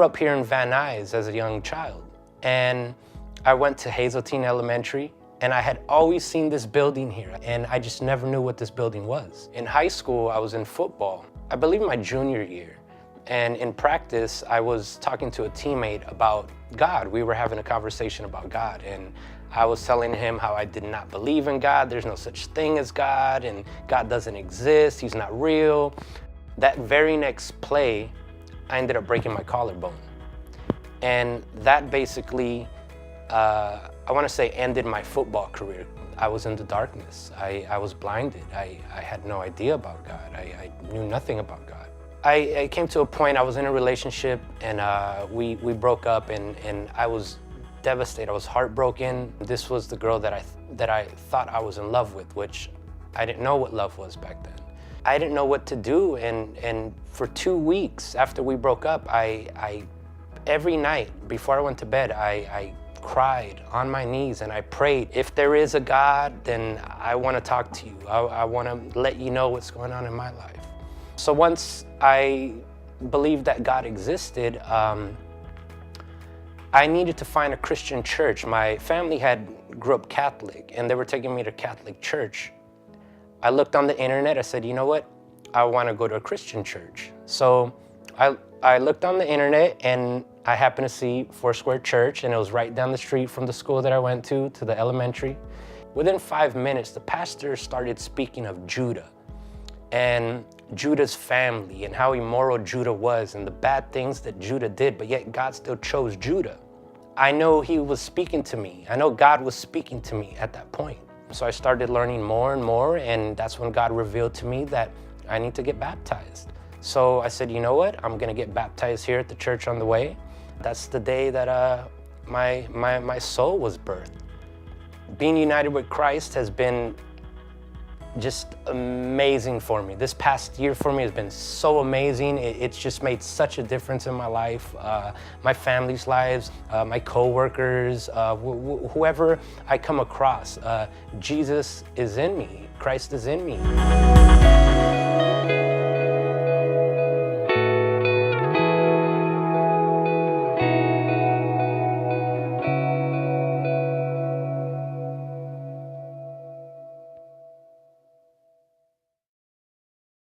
up here in Van Nuys as a young child, and I went to Hazeltine Elementary, and I had always seen this building here, and I just never knew what this building was. In high school, I was in football, I believe my junior year, and in practice, I was talking to a teammate about God. We were having a conversation about God, and I was telling him how I did not believe in God, there's no such thing as God, and God doesn't exist, he's not real. That very next play, I ended up breaking my collarbone. And that basically, I want to say, ended my football career. I was in the darkness. I was blinded. I had no idea about God. I knew nothing about God. I came to a point, I was in a relationship, and we broke up, and I was devastated. I was heartbroken. This was the girl that I thought I was in love with, which I didn't know what love was back then. I didn't know what to do, and for 2 weeks after we broke up, every night before I went to bed, I cried on my knees and I prayed, if there is a God, then I want to talk to you. I want to let you know what's going on in my life. So once I believed that God existed, I needed to find a Christian church. My family grew up Catholic, and they were taking me to Catholic church. I looked on the internet, I said, you know what? I want to go to a Christian church. So I looked on the internet, and I happened to see Foursquare Church, and it was right down the street from the school that I went to the elementary. Within 5 minutes, the pastor started speaking of Judah and Judah's family and how immoral Judah was and the bad things that Judah did, but yet God still chose Judah. I know he was speaking to me. I know God was speaking to me at that point. So I started learning more and more, and that's when God revealed to me that I need to get baptized. So I said, you know what? I'm gonna get baptized here at the church on the way. That's the day that my soul was birthed. Being united with Christ has been just amazing for me. This past year for me has been so amazing. It's just made such a difference in my life, my family's lives, my co-workers, whoever I come across. Jesus is in me. Christ is in me.